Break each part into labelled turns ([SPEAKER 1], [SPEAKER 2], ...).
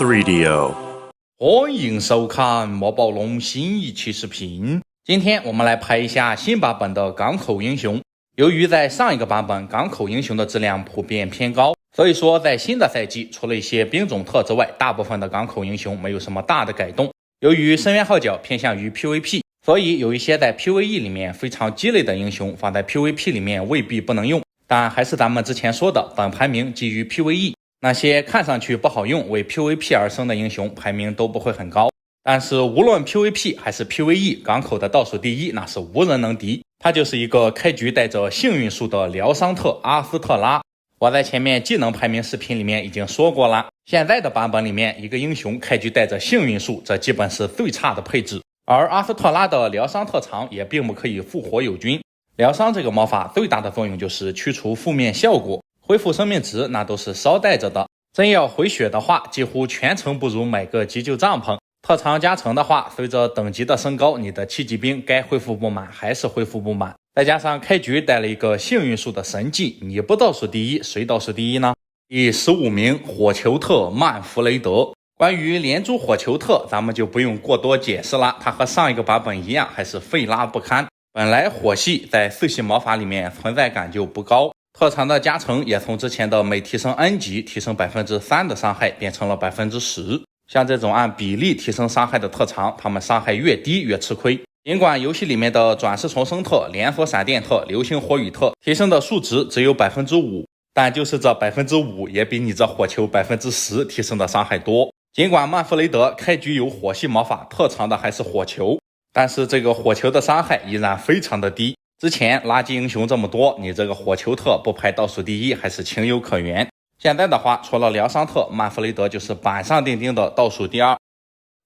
[SPEAKER 1] Radio，
[SPEAKER 2] 欢迎收看莫宝龙新一期视频。今天我们来拍一下新版本的港口英雄。由于在上一个版本港口英雄的质量普遍偏高，所以说在新的赛季除了一些兵种特之外，大部分的港口英雄没有什么大的改动。由于深渊号角偏向于 PVP， 所以有一些在 PVE 里面非常鸡肋的英雄放在 PVP 里面未必不能用，但还是咱们之前说的本排名基于 PVE， 那些看上去不好用为 PVP 而生的英雄排名都不会很高。但是无论 PVP 还是 PVE， 港口的倒数第一那是无人能敌，他就是一个开局带着幸运树的疗伤特阿斯特拉。我在前面技能排名视频里面已经说过了，现在的版本里面一个英雄开局带着幸运树，这基本是最差的配置。而阿斯特拉的疗伤特长也并不可以复活友军，疗伤这个魔法最大的作用就是去除负面效果，恢复生命值那都是捎带着的，真要回血的话几乎全程不如买个急救帐篷。特长加成的话，随着等级的升高，你的7级兵该恢复不满还是恢复不满，再加上开局带了一个幸运树的神技，你不倒数第一谁倒数第一呢？第15名火球特曼弗雷德。关于连珠火球特咱们就不用过多解释了，它和上一个版本一样还是废拉不堪。本来火系在4系魔法里面存在感就不高，特长的加成也从之前的每提升 N 级提升 3% 的伤害变成了 10%。像这种按比例提升伤害的特长，他们伤害越低越吃亏。尽管游戏里面的转世重生特、连锁闪电特、流星火雨特提升的数值只有 5%， 但就是这 5% 也比你这火球 10% 提升的伤害多。尽管曼弗雷德开局有火系魔法，特长的还是火球，但是这个火球的伤害依然非常的低。之前垃圾英雄这么多，你这个火球特不排倒数第一还是情有可原。现在的话，除了疗伤特，曼弗雷德就是板上钉钉的倒数第二。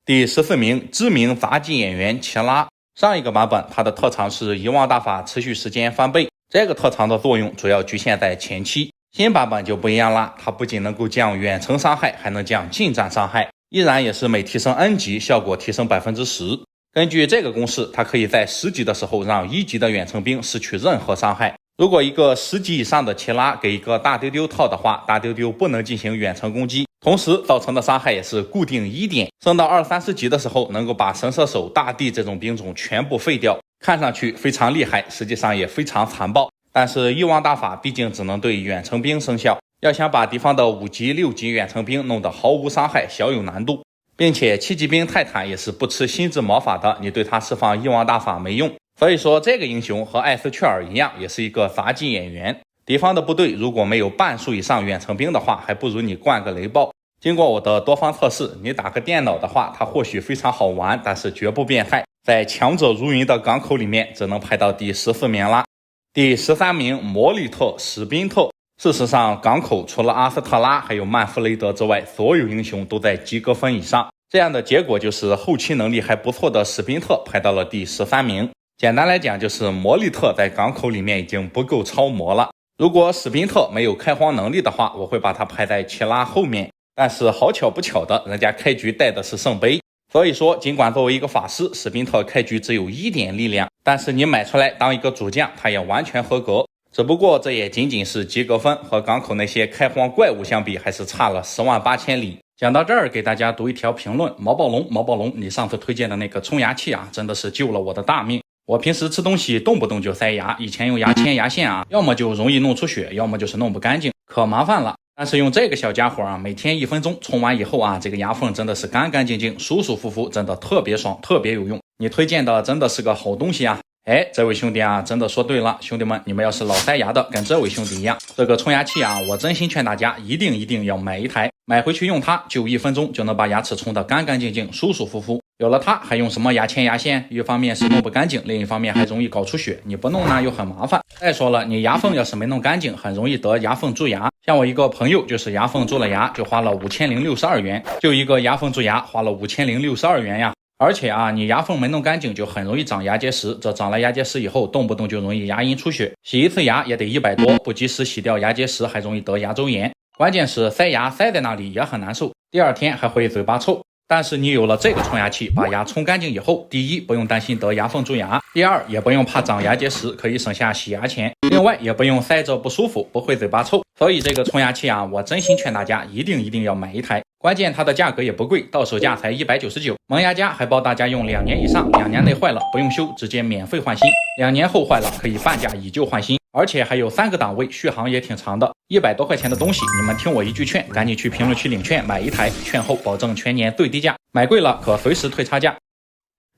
[SPEAKER 2] 第14名知名杂技演员奇拉。上一个版本他的特长是遗忘大法持续时间翻倍，这个特长的作用主要局限在前期。新版本就不一样了，它不仅能够降远程伤害，还能降近战伤害，依然也是每提升 N 级效果提升 10%。 根据这个公式，它可以在10级的时候让1级的远程兵失去任何伤害。如果一个10级以上的奇拉给一个大丢丢套的话，大丢丢不能进行远程攻击，同时造成的伤害也是固定1点，升到20-30级的时候能够把神射手、大地这种兵种全部废掉，看上去非常厉害，实际上也非常残暴。但是遗忘大法毕竟只能对远程兵生效，要想把敌方的5级、6级远程兵弄得毫无伤害，小有难度。并且7级兵泰坦也是不吃心智魔法的，你对他释放遗忘大法没用。所以说这个英雄和艾斯雀尔一样，也是一个杂技演员。敌方的部队如果没有半数以上远程兵的话，还不如你灌个雷暴。经过我的多方测试，你打个电脑的话，它或许非常好玩，但是绝不变态。在强者如云的港口里面，只能排到第14名了。第13名魔力特史宾特。事实上，港口除了阿斯特拉还有曼弗雷德之外，所有英雄都在及格分以上。这样的结果就是后期能力还不错的史宾特排到了第13名。简单来讲，就是魔力特在港口里面已经不够超魔了。如果史宾特没有开荒能力的话，我会把他排在奇拉后面。但是好巧不巧的，人家开局带的是圣杯，所以说尽管作为一个法师，史宾特开局只有1点力量，但是你买出来当一个主将，他也完全合格。只不过这也仅仅是及格分，和港口那些开荒怪物相比，还是差了108000里。讲到这儿，给大家读一条评论：毛暴龙，你上次推荐的那个冲牙器啊，真的是救了我的大命。我平时吃东西动不动就塞牙，以前用牙签牙线啊，要么就容易弄出血，要么就是弄不干净，可麻烦了。但是用这个小家伙啊，每天1分钟冲完以后啊，这个牙缝真的是干干净净，舒舒服服，真的特别爽，特别有用。你推荐的真的是个好东西啊！哎，这位兄弟啊，真的说对了，兄弟们，你们要是老塞牙的，跟这位兄弟一样，这个冲牙器啊，我真心劝大家一定要买一台，买回去用它，就1分钟就能把牙齿冲得干干净净，舒舒服服。有了它，还用什么牙签牙线？一方面是弄不干净，另一方面还容易搞出血，你不弄呢又很麻烦。再说了，你牙缝要是没弄干净，很容易得牙缝蛀牙。像我一个朋友就是牙缝蛀了牙，就花了5062元，就一个牙缝蛀牙花了5062元呀。而且啊，你牙缝没弄干净就很容易长牙结石，这长了牙结石以后动不动就容易牙龈出血，洗一次牙也得100多，不及时洗掉牙结石还容易得牙周炎。关键是塞牙塞在那里也很难受，第2天还会嘴巴臭。但是你有了这个冲牙器，把牙冲干净以后，第一不用担心得牙缝蛀牙，第二也不用怕长牙结石，可以省下洗牙钱，另外也不用塞着不舒服，不会嘴巴臭。所以这个冲牙器啊，我真心劝大家一定要买一台。关键它的价格也不贵，到手价才199。萌芽家还包大家用2年以上，2年内坏了不用修，直接免费换新；2年后坏了可以半价以旧换新，而且还有3个档位，续航也挺长的。100多块钱的东西，你们听我一句劝，赶紧去评论区领券买一台，券后保证全年最低价，买贵了可随时退差价。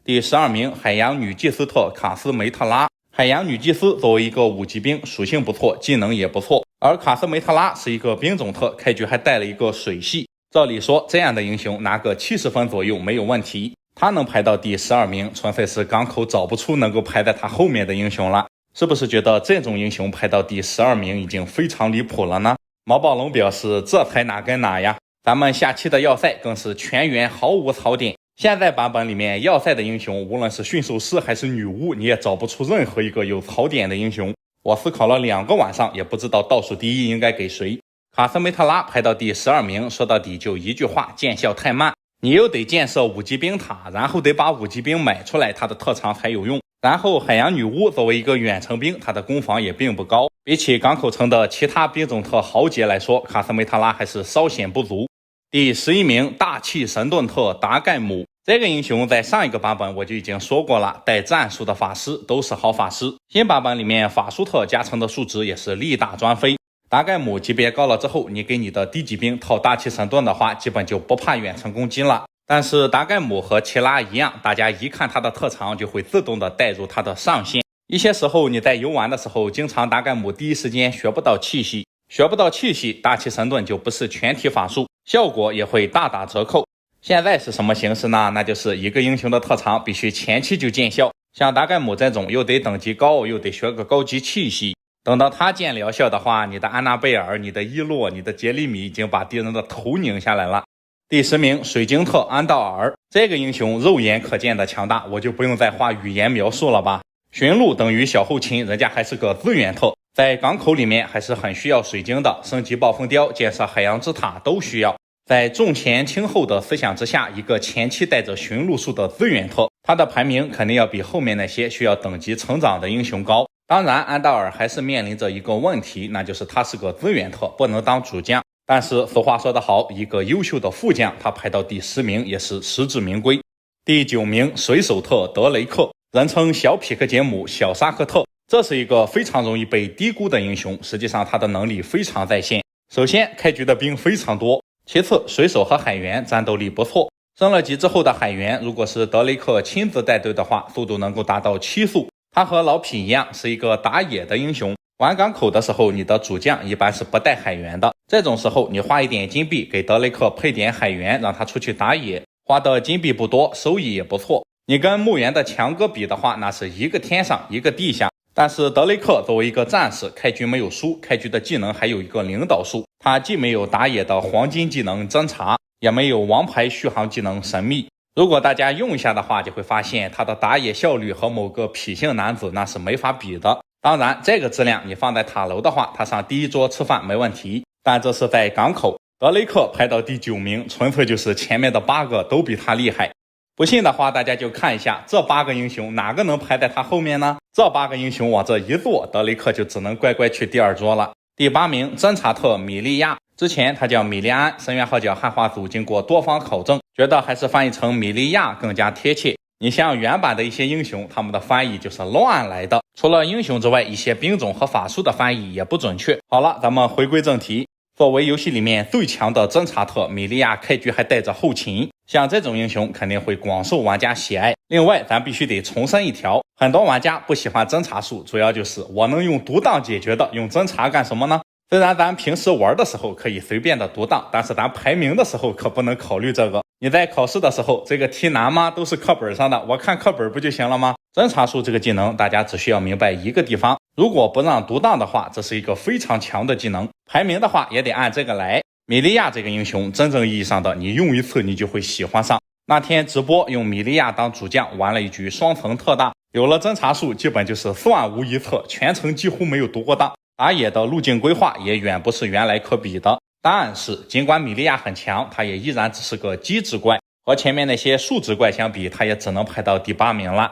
[SPEAKER 2] 第12名，海洋女祭司特卡斯梅特拉。海洋女祭司作为一个5级兵，属性不错，技能也不错，而卡斯梅特拉是一个兵种特，开局还带了一个水系。照理说，这样的英雄拿个70分左右没有问题，他能排到第12名，纯粹是港口找不出能够排在他后面的英雄了。是不是觉得这种英雄排到第12名已经非常离谱了呢？毛暴龙表示，这才哪跟哪呀！咱们下期的要塞更是全员毫无槽点。现在版本里面要塞的英雄，无论是驯兽师还是女巫，你也找不出任何一个有槽点的英雄。我思考了2个晚上，也不知道倒数第一应该给谁。卡斯梅特拉排到第12名，说到底就一句话，见效太慢。你又得建设5级兵塔，然后得把5级兵买出来，它的特长才有用。然后海洋女巫作为一个远程兵，它的攻防也并不高，比起港口城的其他兵种特豪杰来说，卡斯梅特拉还是稍显不足。第11名，大气神盾特达盖姆。这个英雄在上一个版本我就已经说过了，带战术的法师都是好法师。新版本里面法术特加成的数值也是力大专飞。达盖姆级别高了之后，你给你的低级兵套大气神盾的话，基本就不怕远程攻击了。但是达盖姆和奇拉一样，大家一看他的特长就会自动的带入他的上限。一些时候你在游玩的时候，经常达盖姆第一时间学不到气息，大气神盾就不是全体法术，效果也会大打折扣。现在是什么形式呢？那就是一个英雄的特长必须前期就见效，像达盖姆这种又得等级高，又得学个高级气息，等到他见疗效的话，你的安娜贝尔、你的伊洛、你的杰里米已经把敌人的头拧下来了。第10名，水晶特安道尔。这个英雄肉眼可见的强大，我就不用再花语言描述了吧。驯鹿等于小后勤，人家还是个资源特，在港口里面还是很需要水晶的，升级暴风雕、建设海洋之塔都需要。在重前轻后的思想之下，一个前期带着驯鹿术的资源特，他的排名肯定要比后面那些需要等级成长的英雄高。当然安道尔还是面临着一个问题，那就是他是个资源特，不能当主将。但是俗话说得好，一个优秀的副将，他排到第10名也是实至名归。第9名，水手特德雷克，人称小匹克杰姆、小沙克特，这是一个非常容易被低估的英雄，实际上他的能力非常在线。首先开局的兵非常多，其次水手和海员战斗力不错，升了级之后的海员如果是德雷克亲自带队的话，速度能够达到7速。他和老匹一样是一个打野的英雄，玩港口的时候你的主将一般是不带海员的，这种时候你花一点金币给德雷克配点海员，让他出去打野，花的金币不多，收益也不错。你跟墓园的强哥比的话，那是一个天上一个地下。但是德雷克作为一个战士，开局没有输，开局的技能还有一个领导术，他既没有打野的黄金技能侦察，也没有王牌续航技能神秘。如果大家用一下的话，就会发现他的打野效率和某个痞性男子那是没法比的。当然这个质量你放在塔楼的话，他上第一桌吃饭没问题，但这是在港口。德雷克排到第9名，纯粹就是前面的8个都比他厉害。不信的话，大家就看一下这8个英雄哪个能排在他后面呢？这8个英雄往这一坐，德雷克就只能乖乖去第2桌了。第8名，侦察特米利亚，之前他叫米利安，声源号角汉化组经过多方考证，觉得还是翻译成米利亚更加贴切。你像原版的一些英雄，他们的翻译就是乱来的，除了英雄之外，一些兵种和法术的翻译也不准确。好了，咱们回归正题。作为游戏里面最强的侦察特，米利亚开局还带着后勤，像这种英雄肯定会广受玩家喜爱。另外咱必须得重申一条，很多玩家不喜欢侦察术，主要就是我能用独当解决的，用侦察干什么呢？虽然咱平时玩的时候可以随便的独当，但是咱排名的时候可不能考虑这个。你在考试的时候，这个题难吗？都是课本上的，我看课本不就行了吗？侦察术这个技能，大家只需要明白一个地方，如果不让独当的话，这是一个非常强的技能，排名的话也得按这个来。米利亚这个英雄，真正意义上的你用一次你就会喜欢上。那天直播用米利亚当主将玩了一局双层特大，有了侦察术基本就是算无一策，全程几乎没有独过当，打野的路径规划也远不是原来可比的。但是尽管米利亚很强，他也依然只是个机制怪，和前面那些数值怪相比，他也只能排到第8名了。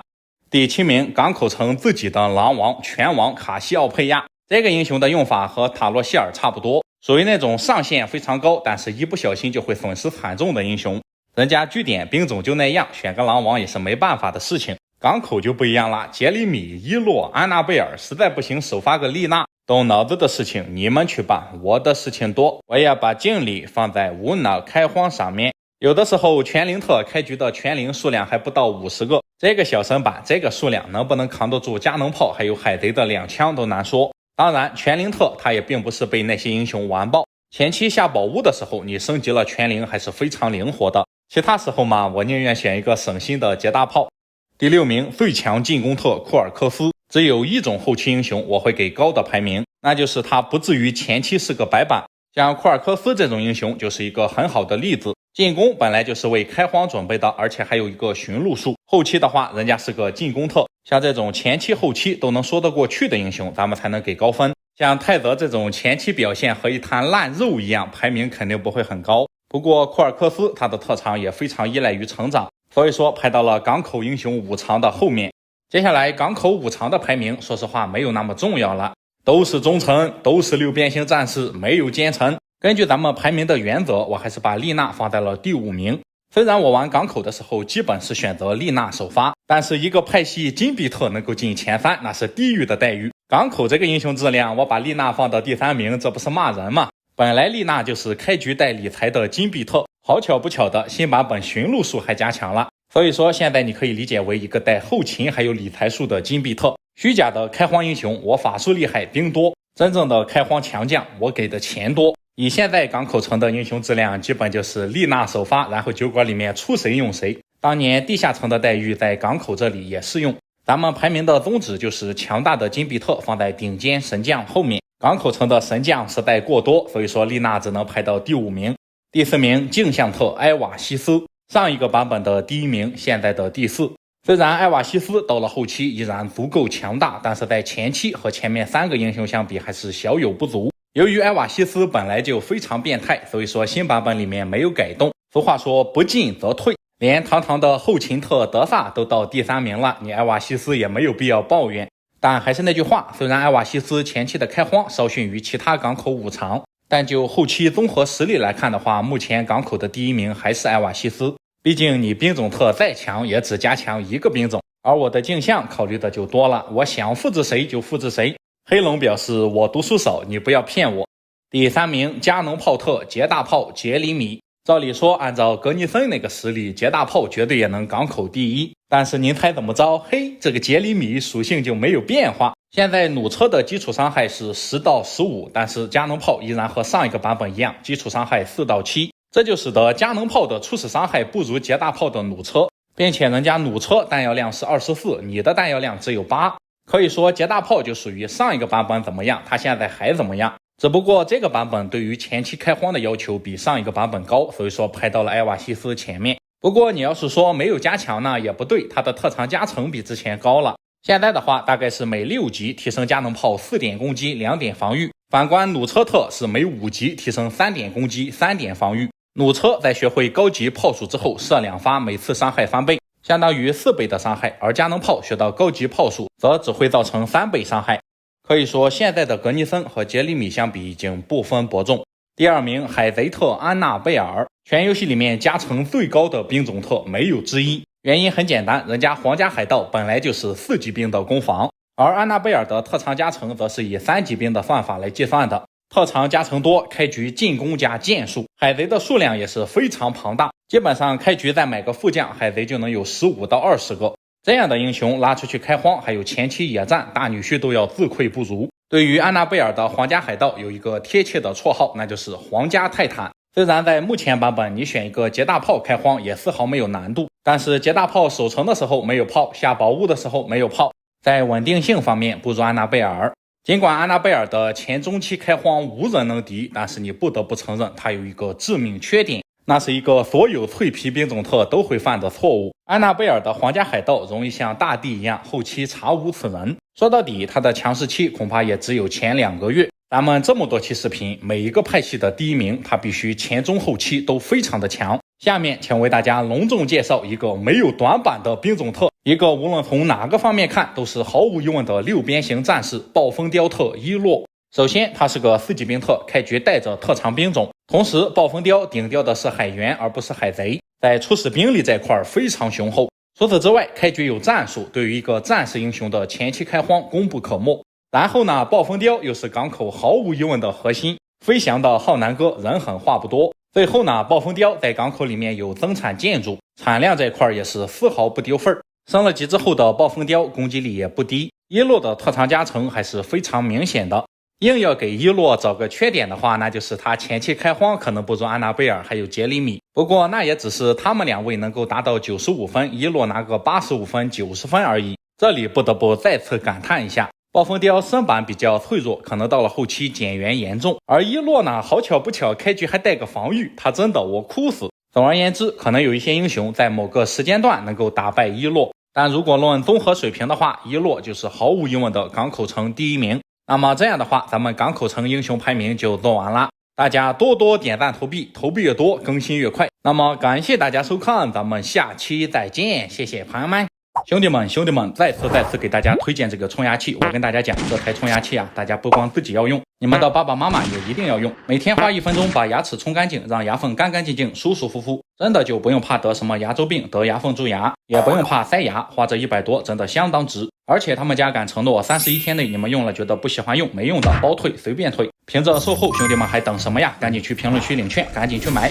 [SPEAKER 2] 第7名，港口城自己的狼王拳王卡西奥佩亚。这个英雄的用法和塔洛希尔差不多，属于那种上限非常高，但是一不小心就会损失惨重的英雄。人家据点兵种就那样，选个狼王也是没办法的事情。港口就不一样了，杰里米、伊洛、安娜贝尔，实在不行首发个丽娜。动脑子的事情你们去办，我的事情多，我要把精力放在无脑开荒上面。有的时候全灵特开局的全灵数量还不到50个，这个小神版这个数量能不能扛得住加农炮还有海贼的2枪都难说。当然全灵特它也并不是被那些英雄完爆，前期下宝物的时候你升级了全灵还是非常灵活的，其他时候嘛，我宁愿选一个省心的捷大炮。第6名最强进攻特库尔科斯，只有一种后期英雄我会给高的排名，那就是他不至于前期是个白板。像库尔科斯这种英雄就是一个很好的例子，进攻本来就是为开荒准备的，而且还有一个寻路术，后期的话人家是个进攻特，像这种前期后期都能说得过去的英雄咱们才能给高分。像泰泽这种前期表现和一滩烂肉一样，排名肯定不会很高。不过库尔科斯他的特长也非常依赖于成长，所以说排到了港口英雄5常的后面。接下来港口5常的排名说实话没有那么重要了，都是忠诚，都是6边形战士，没有奸臣。根据咱们排名的原则，我还是把丽娜放在了第5名。虽然我玩港口的时候基本是选择丽娜首发，但是一个派系金币特能够进前3，那是地狱的待遇。港口这个英雄质量，我把丽娜放到第3名，这不是骂人吗？本来丽娜就是开局带理财的金币特，好巧不巧的新版本寻路术还加强了，所以说现在你可以理解为一个带后勤还有理财术的金币特。虚假的开荒英雄我法术厉害兵多，真正的开荒强将我给的钱多。以现在港口城的英雄质量，基本就是丽娜首发，然后酒馆里面出谁用谁。当年地下城的待遇在港口这里也适用。咱们排名的宗旨就是强大的金币特放在顶尖神将后面，港口城的神将实在过多，所以说丽娜只能排到第5名。第4名镜像特埃瓦西斯，上一个版本的第1名，现在的第4。虽然埃瓦西斯到了后期依然足够强大，但是在前期和前面3个英雄相比还是小有不足。由于埃瓦西斯本来就非常变态，所以说新版本里面没有改动。俗话说不进则退，连堂堂的后勤特德萨都到第3名了，你埃瓦西斯也没有必要抱怨。但还是那句话，虽然埃瓦西斯前期的开荒稍逊于其他港口5常，但就后期综合实力来看的话，目前港口的第1名还是埃瓦西斯。毕竟你兵种特再强也只加强1个兵种，而我的镜像考虑的就多了，我想复制谁就复制谁。黑龙表示我读书少，你不要骗我。第3名加农炮特捷大炮杰里米，照理说按照格尼森那个实力，捷大炮绝对也能港口第1，但是您猜怎么着？嘿，这个杰里米属性就没有变化。现在弩车的基础伤害是10到15，但是加农炮依然和上一个版本一样，基础伤害4到7，这就使得加农炮的初始伤害不如捷大炮的弩车，并且人家弩车弹药量是24，你的弹药量只有8。可以说捷大炮就属于上一个版本怎么样，它现在还怎么样，只不过这个版本对于前期开荒的要求比上一个版本高，所以说排到了埃瓦西斯前面。不过你要是说没有加强呢，也不对，它的特长加成比之前高了。现在的话大概是每6级提升加农炮4点攻击2点防御，反观弩车特是每5级提升3点攻击3点防御。弩车在学会高级炮术之后射2发，每次伤害翻倍，相当于4倍的伤害，而加农炮学到高级炮术则只会造成3倍伤害。可以说现在的格尼森和杰里米相比已经不分伯仲。第2名海贼特安娜贝尔，全游戏里面加成最高的兵种特没有之一，原因很简单，人家皇家海盗本来就是4级兵的攻防，而安娜贝尔的特长加成则是以3级兵的算法来计算的，特长加成多，开局进攻加剑术，海贼的数量也是非常庞大，基本上开局再买个副将，海贼就能有15到20个。这样的英雄拉出去开荒还有前期野战，大女婿都要自愧不如。对于安娜贝尔的皇家海盗有一个贴切的绰号，那就是皇家泰坦。虽然在目前版本你选一个捷大炮开荒也丝毫没有难度，但是捷大炮守城的时候没有炮，下宝物的时候没有炮，在稳定性方面不如安娜贝尔。尽管安娜贝尔的前中期开荒无人能敌，但是你不得不承认它有一个致命缺点，那是一个所有脆皮兵种特都会犯的错误。安娜贝尔的皇家海盗容易像大地一样后期查无此人，说到底他的强势期恐怕也只有前2个月。咱们这么多期视频，每一个派系的第1名他必须前中后期都非常的强。下面请为大家隆重介绍一个没有短板的兵种特，一个无论从哪个方面看都是毫无疑问的6边形战士暴风雕特伊洛。首先，它是个4级兵特，开局带着特长兵种，同时暴风雕顶掉的是海员而不是海贼，在初始兵力这块非常雄厚。除此之外，开局有战术，对于一个战士英雄的前期开荒功不可没。然后呢，暴风雕又是港口毫无疑问的核心，飞翔的浩南哥人狠话不多。最后呢，暴风雕在港口里面有增产建筑，产量这块也是丝毫不丢份儿。升了级之后的暴风雕攻击力也不低，伊洛的特长加成还是非常明显的。硬要给伊洛找个缺点的话，那就是他前期开荒可能不如安娜贝尔还有杰里米，不过那也只是他们2位能够达到95分，伊洛拿个85分90分而已。这里不得不再次感叹一下，暴风雕升版比较脆弱，可能到了后期减员严重，而伊洛呢，好巧不巧开局还带个防御，他真的我哭死。总而言之，可能有一些英雄在某个时间段能够打败伊洛，但如果论综合水平的话，伊洛就是毫无疑问的港口城第1名。那么这样的话，咱们港口城英雄排名就做完了，大家多多点赞投币，投币越多更新越快。那么感谢大家收看，咱们下期再见，谢谢朋友们。兄弟们，再次给大家推荐这个冲牙器。我跟大家讲，这台冲牙器啊，大家不光自己要用，你们的爸爸妈妈也一定要用。每天花1分钟把牙齿冲干净，让牙缝干干净净、舒舒服服，真的就不用怕得什么牙周病、得牙缝蛀牙，也不用怕塞牙。花这100多真的相当值。而且他们家敢承诺31天内你们用了觉得不喜欢用、没用的包退，随便退。凭着售后，兄弟们还等什么呀？赶紧去评论区领券，赶紧去买。